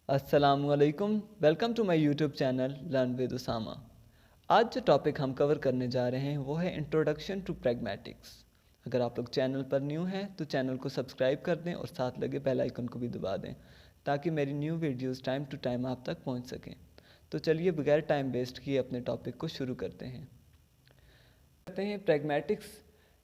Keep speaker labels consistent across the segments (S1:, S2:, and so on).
S1: अस्सलामुअलैकुम, welcome to my YouTube channel learn with Usama. आज जो टॉपिक हम कवर करने जा रहे हैं वो है इंट्रोडक्शन टू प्रैग्मैटिक्स। अगर आप लोग चैनल पर न्यू हैं तो चैनल को सब्सक्राइब कर दें और साथ लगे बेल आइकन को भी दबा दें ताकि मेरी new videos time to time आप तक पहुंच सकें। तो चलिए बगैर टाइम वेस्ट किए अपने टॉपिक को शुरू करते हैं। प्रैग्मैटिक्स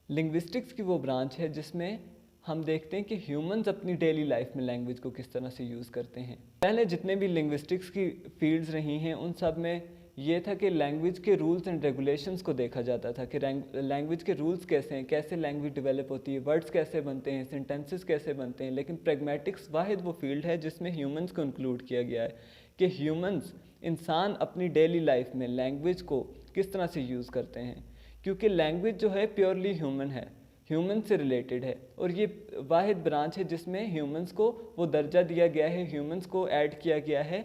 S1: लिंग्विस्टिक्स की वो ब्रांच है जिसमें हम देखते हैं कि ह्यूमंस अपनी डेली लाइफ में लैंग्वेज को किस तरह से यूज़ करते हैं। पहले जितने भी लिंग्विस्टिक्स की फील्ड्स रही हैं उन सब में ये था कि लैंग्वेज के रूल्स एंड रेगुलेशंस को देखा जाता था कि लैंग्वेज के रूल्स कैसे हैं, कैसे लैंग्वेज डेवलप होती है, वर्ड्स कैसे बनते हैं, सेंटेंसेस कैसे बनते हैं। लेकिन प्रैग्मैटिक्स वाहिद वो फील्ड है जिसमें ह्यूमंस को इंक्लूड किया गया है कि ह्यूमंस इंसान अपनी डेली लाइफ में लैंग्वेज को किस तरह से यूज़ करते हैं, क्योंकि लैंग्वेज जो है प्योरली ह्यूमन है, ह्यूमन से रिलेटेड है और ये वाहिद ब्रांच है जिसमें ह्यूमंस को वो दर्जा दिया गया है, ह्यूमंस को ऐड किया गया है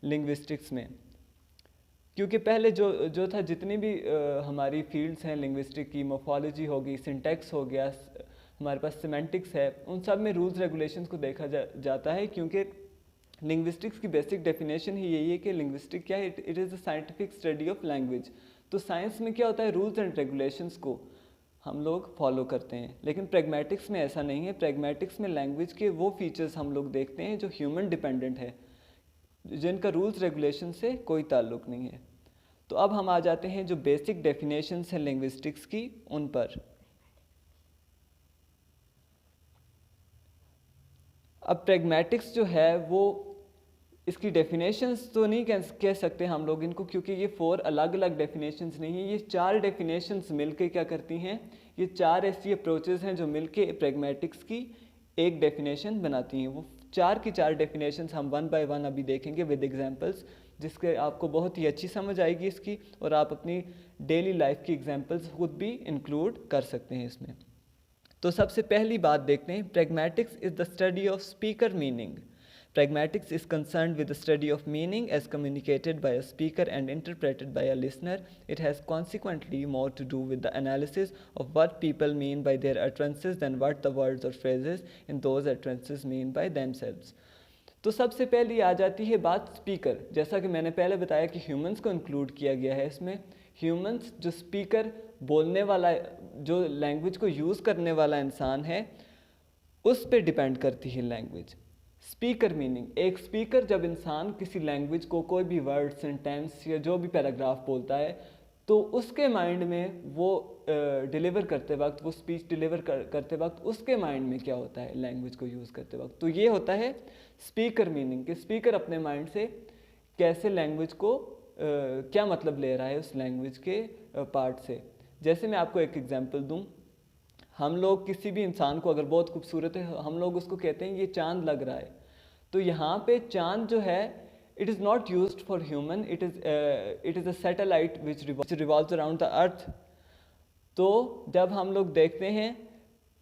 S1: लिंग्विस्टिक्स में। क्योंकि पहले जो था जितनी भी हमारी फील्ड्स हैं लिंग्विस्टिक की, मोर्फोलॉजी होगी, सिंटैक्स हो गया, हमारे पास सिमेंटिक्स है, उन सब में रूल्स रेगुलेशंस को देखा जाता है। क्योंकि लिंग्विस्टिक्स की बेसिक डेफिनेशन ही यही है कि लिंग्विस्टिक क्या है, it is a scientific study of language. तो साइंस में क्या होता है, रूल्स एंड रेगुलेशंस को हम लोग फॉलो करते हैं। लेकिन प्रैग्मैटिक्स में ऐसा नहीं है। प्रैग्मैटिक्स में लैंग्वेज के वो फीचर्स हम लोग देखते हैं जो ह्यूमन डिपेंडेंट है, जिनका रूल्स रेगुलेशन से कोई ताल्लुक़ नहीं है। तो अब हम आ जाते हैं जो बेसिक डेफिनेशंस हैं लिंग्विस्टिक्स की उन पर। अब प्रैग्मैटिक्स जो है वो इसकी डेफिनेशंस तो नहीं कह सकते हम लोग इनको, क्योंकि ये 4 अलग अलग डेफिनेशंस नहीं है। ये 4 डेफिनेशंस मिलके क्या करती हैं, ये 4 ऐसी अप्रोचेस हैं जो मिलके प्रैग्मैटिक्स की एक डेफिनेशन बनाती हैं। वो 4 की 4 डेफिनेशंस हम 1 बाय 1 अभी देखेंगे विद एग्जांपल्स, जिसके आपको बहुत ही अच्छी समझ आएगी इसकी, और आप अपनी डेली लाइफ की एग्जांपल्स खुद भी इंक्लूड कर सकते हैं इसमें। तो सबसे पहली बात देखते हैं, pragmatics is the study of speaker meaning. Pragmatics is concerned with the study of meaning as communicated by a speaker and interpreted by a listener. It has consequently more to do with the analysis of what people mean by their utterances than what the words or phrases in those utterances mean by themselves. तो सबसे पहले आ जाती है बात speaker. जैसा कि मैंने पहले बताया कि ह्यूमंस को इंक्लूड किया गया है इसमें। ह्यूमंस जो स्पीकर, बोलने वाला, जो लैंग्वेज को यूज़ करने वाला इंसान है, उस पर डिपेंड करती है लैंग्वेज। स्पीकर मीनिंग, एक स्पीकर जब इंसान किसी लैंग्वेज को कोई भी वर्ड, सेंटेंस या जो भी पैराग्राफ बोलता है तो उसके माइंड में वो डिलीवर करते वक्त, वो स्पीच डिलीवर करते वक्त उसके माइंड में क्या होता है लैंग्वेज को यूज़ करते वक्त। तो ये होता है स्पीकर मीनिंग कि स्पीकर अपने माइंड से कैसे लैंग्वेज को क्या मतलब ले रहा है उस लैंग्वेज के पार्ट से। जैसे मैं आपको एक एग्जांपल दूं, हम लोग किसी भी इंसान को अगर बहुत खूबसूरत है, हम लोग उसको कहते हैं ये चांद लग रहा है। तो यहाँ पे चांद जो है, it is not used for human, it is a satellite which revolves around the earth. तो जब हम लोग देखते हैं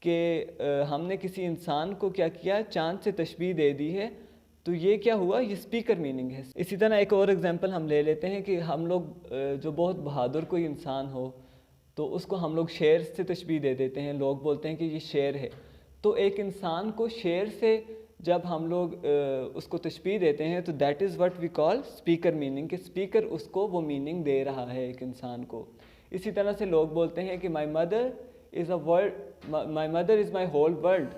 S1: कि हमने किसी इंसान को क्या किया, चांद से तशबीह दे दी है, तो ये क्या हुआ, ये स्पीकर मीनिंग है। इसी तरह एक और एग्जांपल हम ले लेते हैं कि हम लोग जो बहुत बहादुर कोई इंसान हो तो उसको हम लोग शेर से तशबीह दे देते हैं, लोग बोलते हैं कि ये शेर है। तो एक इंसान को शेर से जब हम लोग उसको तशबीह देते हैं तो that is what we call speaker meaning, कि स्पीकर उसको वो मीनिंग दे रहा है एक इंसान को। इसी तरह से लोग बोलते हैं कि my mother is a world, my mother is my whole world.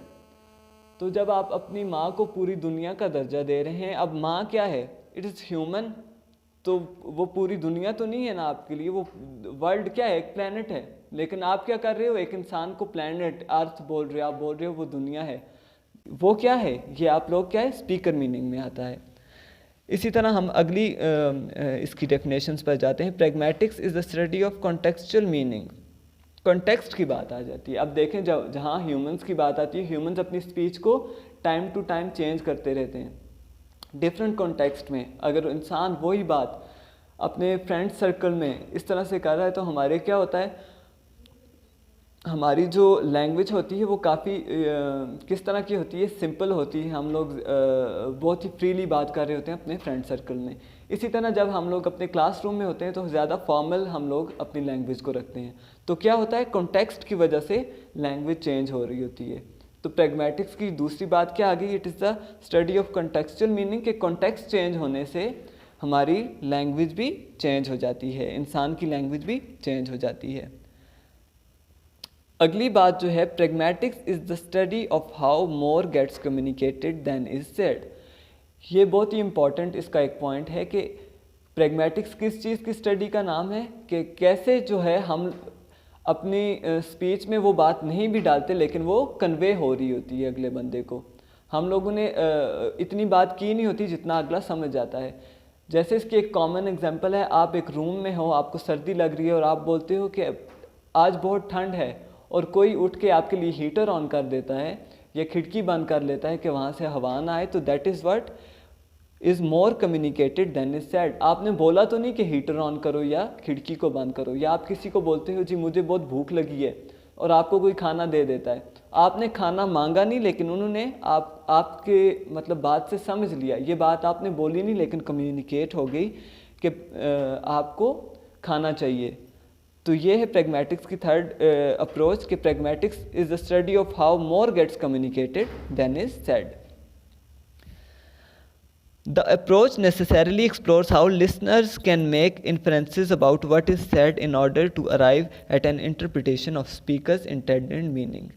S1: तो जब आप अपनी माँ को पूरी दुनिया का दर्जा दे रहे हैं, अब माँ क्या है, इट इज़ ह्यूमन, तो वो पूरी दुनिया तो नहीं है ना आपके लिए, वो वर्ल्ड क्या है, एक प्लेनेट है। लेकिन आप क्या कर रहे हो, एक इंसान को प्लेनेट अर्थ बोल रहे हो, आप बोल रहे हो वो दुनिया है। वो क्या है, ये आप लोग क्या है, स्पीकर मीनिंग में आता है। इसी तरह हम अगली इसकी डेफिनेशंस पर जाते हैं। Pragmatics is the study of contextual meaning. Context की बात आ जाती है। अब देखें, जब जहाँ ह्यूमंस की बात आती है, ह्यूमंस अपनी स्पीच को टाइम टू टाइम चेंज करते रहते हैं डिफरेंट कॉन्टेक्स्ट में। अगर इंसान वही बात अपने फ्रेंड सर्कल में इस तरह से कर रहा है तो हमारे क्या होता है, हमारी जो लैंग्वेज होती है वो काफ़ी किस तरह की होती है, सिंपल होती है। हम लोग बहुत ही फ्रीली बात कर रहे होते हैं अपने फ्रेंड सर्कल में। इसी तरह जब हम लोग अपने क्लासरूम में होते हैं तो ज़्यादा फॉर्मल हम लोग अपनी लैंग्वेज को रखते हैं। तो क्या होता है, कॉन्टेक्स्ट की वजह से लैंग्वेज चेंज हो रही होती है। तो प्रैग्मेटिक्स की दूसरी बात क्या आ गई, it is the study of contextual meaning, के कॉन्टेक्स्ट चेंज होने से हमारी लैंग्वेज भी चेंज हो जाती है, इंसान की लैंग्वेज भी चेंज हो जाती है। अगली बात जो है, pragmatics is the study of how more gets communicated than is said. ये बहुत ही इंपॉर्टेंट इसका एक पॉइंट है कि प्रैग्मेटिक्स किस चीज़ की स्टडी का नाम है, कि कैसे जो है हम अपनी स्पीच में वो बात नहीं भी डालते लेकिन वो कन्वे हो रही होती है अगले बंदे को। हम लोगों ने इतनी बात की नहीं होती जितना अगला समझ जाता है। जैसे इसकी एक कॉमन एग्जांपल है, आप एक रूम में हो, आपको सर्दी लग रही है और आप बोलते हो कि आज बहुत ठंड है, और कोई उठ के आपके लिए हीटर ऑन कर देता है या खिड़की बंद कर लेता है कि वहाँ से हवा ना आए, तो that is what is more communicated than is said. आपने बोला तो नहीं कि हीटर ऑन करो या खिड़की को बंद करो, या आप किसी को बोलते हो जी मुझे बहुत भूख लगी है और आपको कोई खाना दे देता है, आपने खाना मांगा नहीं लेकिन उन्होंने आपके मतलब बात से समझ लिया, ये बात आपने बोली नहीं लेकिन कम्युनिकेट हो गई कि आपको खाना चाहिए। तो ये है प्रैग्मेटिक्स की थर्ड अप्रोच, कि pragmatics is the study of how more gets communicated than is said. The approach necessarily explores how listeners can make inferences about what is said in order to arrive at an interpretation of speaker's intended meaning.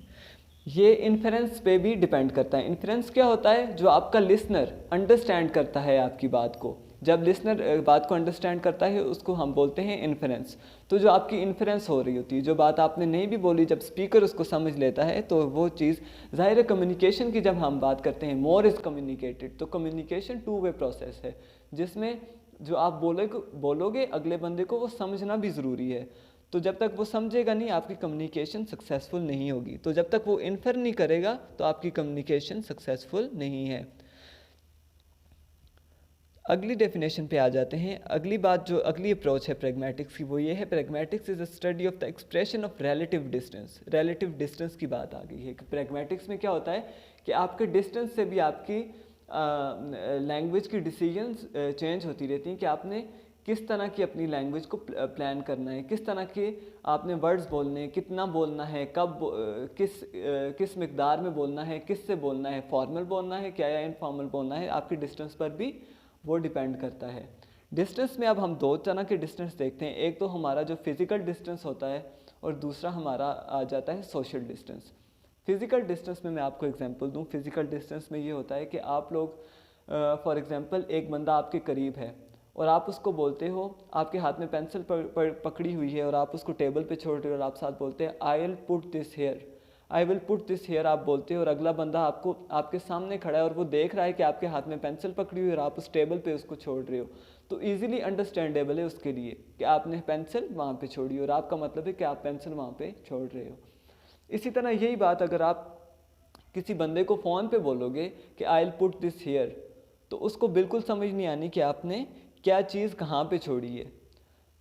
S1: ये inference पे भी depend करता है। Inference क्या होता है, जो आपका लिसनर अंडरस्टैंड करता है आपकी बात को। जब लिसनर बात को अंडरस्टैंड करता है उसको हम बोलते हैं इन्फेरेंस। तो जो आपकी इन्फेरेंस हो रही होती है, जो बात आपने नहीं भी बोली, जब स्पीकर उसको समझ लेता है तो वो चीज़ ज़ाहिर है। कम्युनिकेशन की जब हम बात करते हैं, मोर इज़ कम्युनिकेटेड, तो कम्युनिकेशन टू वे प्रोसेस है, जिसमें जो आप बोलोगे अगले बंदे को वो समझना भी ज़रूरी है। तो जब तक वो समझेगा नहीं, आपकी कम्युनिकेशन सक्सेसफुल नहीं होगी। तो जब तक वो इन्फर नहीं करेगा तो आपकी कम्युनिकेशन सक्सेसफुल नहीं है। अगली डेफिनेशन पे आ जाते हैं। अगली बात जो अगली अप्रोच है प्रैग्मेटिक्स की, वो ये है, pragmatics is a study of the expression of relative distance. Relative distance की बात आ गई है कि प्रैग्मेटिक्स में क्या होता है कि आपके डिस्टेंस से भी आपकी लैंग्वेज की डिसीजंस चेंज होती रहती हैं, कि आपने किस तरह की अपनी लैंग्वेज को प्लान करना है, किस तरह के आपने वर्ड्स बोलने हैं, कितना बोलना है, कब किस मिकदार में बोलना है, किससे बोलना है, फॉर्मल बोलना है क्या या इनफॉर्मल बोलना है, आपकी डिस्टेंस पर भी वो डिपेंड करता है। डिस्टेंस में अब हम दो तरह के डिस्टेंस देखते हैं। एक तो हमारा जो फिज़िकल डिस्टेंस होता है और दूसरा हमारा आ जाता है सोशल डिस्टेंस। फिज़िकल डिस्टेंस में मैं आपको एग्जांपल दूं। फिज़िकल डिस्टेंस में ये होता है कि आप लोग फॉर एग्जांपल एक बंदा आपके करीब है और आप उसको बोलते हो, आपके हाथ में पेंसिल पकड़ी हुई है और आप उसको टेबल पे छोड़ रहे हो और आप साथ बोलते हैं I will put this here, I will put this here आप बोलते हो, और अगला बंदा आपको आपके सामने खड़ा है और वो देख रहा है कि आपके हाथ में पेंसिल पकड़ी हुई है और आप उस टेबल पे उसको छोड़ रहे हो। तो ईजिली अंडरस्टैंडेबल है उसके लिए कि आपने पेंसिल वहाँ पे छोड़ी और आपका मतलब है कि आप पेंसिल वहाँ पे छोड़ रहे हो। इसी तरह यही बात अगर आप किसी बंदे को फ़ोन पे बोलोगे कि I will put this here, तो उसको बिल्कुल समझ नहीं आनी कि आपने क्या चीज़ कहाँ पे छोड़ी है।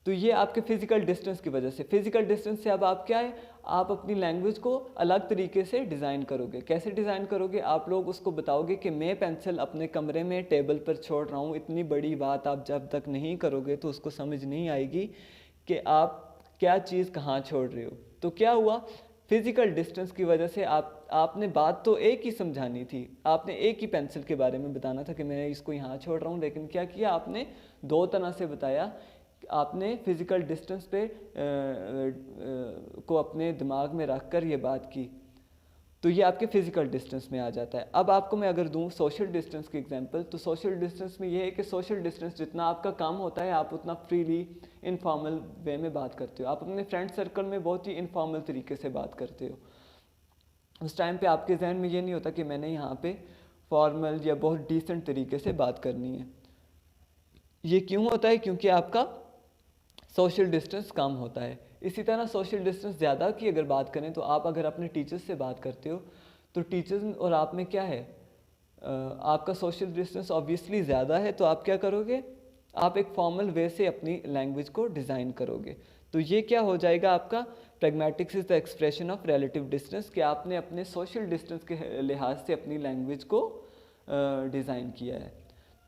S1: तो ये आपके फिज़िकल डिस्टेंस की वजह से। फिज़िकल डिस्टेंस से अब आप क्या है, आप अपनी लैंग्वेज को अलग तरीके से डिज़ाइन करोगे। कैसे डिज़ाइन करोगे, आप लोग उसको बताओगे कि मैं पेंसिल अपने कमरे में टेबल पर छोड़ रहा हूँ। इतनी बड़ी बात आप जब तक नहीं करोगे तो उसको समझ नहीं आएगी कि आप क्या चीज़ कहाँ छोड़ रहे हो। तो क्या हुआ, फिज़िकल डिस्टेंस की वजह से आपने बात तो एक ही समझानी थी, आपने एक ही पेंसिल के बारे में बताना था कि मैं इसको यहाँ छोड़ रहा हूँ, लेकिन क्या किया आपने, दो तरह से बताया। आपने फिज़िकल डिस्टेंस पे को अपने दिमाग में रख कर ये बात की, तो ये आपके फिज़िकल डिस्टेंस में आ जाता है। अब आपको मैं अगर दूं सोशल डिस्टेंस की एग्जांपल, तो सोशल डिस्टेंस में ये है कि सोशल डिस्टेंस जितना आपका कम होता है आप उतना फ्रीली इनफॉर्मल वे में बात करते हो। आप अपने फ्रेंड सर्कल में बहुत ही इनफॉर्मल तरीके से बात करते हो। उस टाइम पे आपके जहन में ये नहीं होता कि मैंने यहाँ पे फॉर्मल या बहुत डिसेंट तरीके से बात करनी है। ये क्यों होता है, क्योंकि आपका सोशल डिस्टेंस कम होता है। इसी तरह सोशल डिस्टेंस ज़्यादा की अगर बात करें तो आप अगर अपने टीचर्स से बात करते हो तो टीचर्स और आप में क्या है, आपका सोशल डिस्टेंस ऑब्वियसली ज़्यादा है, तो आप क्या करोगे, आप एक फॉर्मल वे से अपनी लैंग्वेज को डिज़ाइन करोगे। तो ये क्या हो जाएगा आपका, pragmatics is the expression of relative distance, कि आपने अपने सोशल डिस्टेंस के लिहाज से अपनी लैंग्वेज को डिज़ाइन किया है।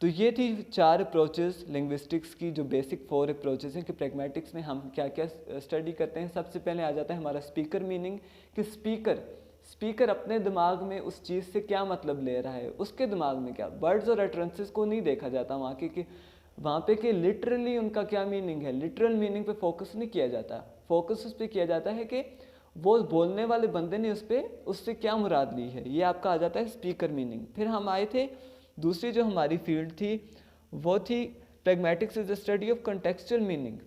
S1: तो ये थी 4 अप्रोचेस लिंग्विस्टिक्स की, जो बेसिक 4 अप्रोचेस हैं कि प्रैग्मेटिक्स में हम क्या क्या स्टडी करते हैं। सबसे पहले आ जाता है हमारा स्पीकर मीनिंग, कि स्पीकर अपने दिमाग में उस चीज़ से क्या मतलब ले रहा है, उसके दिमाग में क्या, वर्ड्स और अटरेंसेस को नहीं देखा जाता वहाँ के कि वहाँ पे कि लिटरली उनका क्या मीनिंग है, लिटरल मीनिंग पे फोकस नहीं किया जाता। फोकस उस पर किया जाता है कि वो बोलने वाले बंदे ने उससे क्या मुराद ली है, ये आपका आ जाता है स्पीकर मीनिंग। फिर हम आए थे दूसरी जो हमारी फील्ड थी वो थी pragmatics is the study of contextual meaning,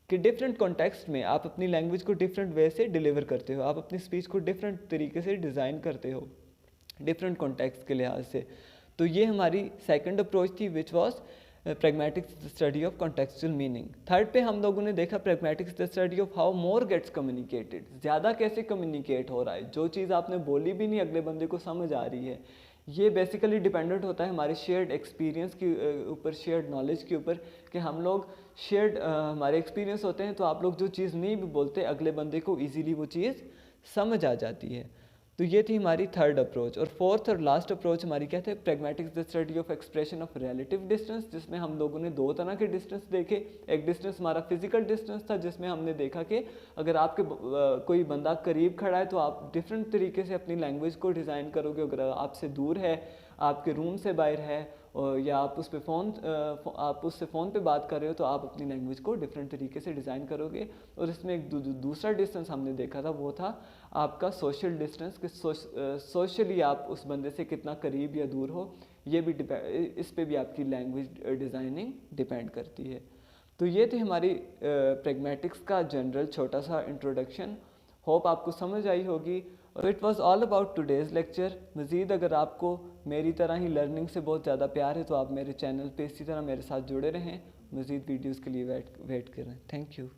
S1: कि डिफरेंट कॉन्टेक्स्ट में आप अपनी लैंग्वेज को डिफरेंट वे से डिलीवर करते हो, आप अपनी स्पीच को डिफरेंट तरीके से डिज़ाइन करते हो डिफरेंट कॉन्टेक्स्ट के लिहाज से। तो ये हमारी सेकंड अप्रोच थी which was pragmatics the study of contextual meaning. Third पे हम लोगों ने देखा pragmatics the study of how more gets communicated, ज़्यादा कैसे कम्युनिकेट हो रहा है, जो चीज़ आपने बोली भी नहीं अगले बंदे को समझ आ रही है। ये बेसिकली डिपेंडेंट होता है हमारे शेयर्ड एक्सपीरियंस के ऊपर, शेयर्ड नॉलेज के ऊपर, कि हम लोग शेयर्ड हमारे एक्सपीरियंस होते हैं तो आप लोग जो चीज़ नहीं भी बोलते अगले बंदे को ईजीली वो चीज़ समझ आ जाती है। तो ये थी हमारी थर्ड अप्रोच। और फोर्थ और लास्ट अप्रोच हमारी क्या थे, pragmatics the study of expression of relative distance, जिसमें हम लोगों ने दो तरह के डिस्टेंस देखे। एक डिस्टेंस हमारा फिजिकल डिस्टेंस था जिसमें हमने देखा कि अगर आपके कोई बंदा करीब खड़ा है तो आप डिफरेंट तरीके से अपनी लैंग्वेज को डिज़ाइन करोगे, अगर आपसे दूर है, आपके रूम से बाहर है, या आप उससे फ़ोन पे बात कर रहे हो तो आप अपनी लैंग्वेज को डिफरेंट तरीके से डिज़ाइन करोगे। और इसमें एक दूसरा डिस्टेंस हमने देखा था वो था आपका सोशल डिस्टेंस, कि सोशली आप उस बंदे से कितना करीब या दूर हो, ये भी इस पे भी आपकी लैंग्वेज डिज़ाइनिंग डिपेंड करती है। तो ये थी हमारी प्रैग्मेटिक्स का जनरल छोटा सा इंट्रोडक्शन। होप आपको समझ आई होगी। और it was all about today's lecture. मज़ीद अगर आपको मेरी तरह ही लर्निंग से बहुत ज़्यादा प्यार है तो आप मेरे चैनल पे इसी तरह मेरे साथ जुड़े रहें, मज़ीद वीडियोज़ के लिए वेट करें। Thank you.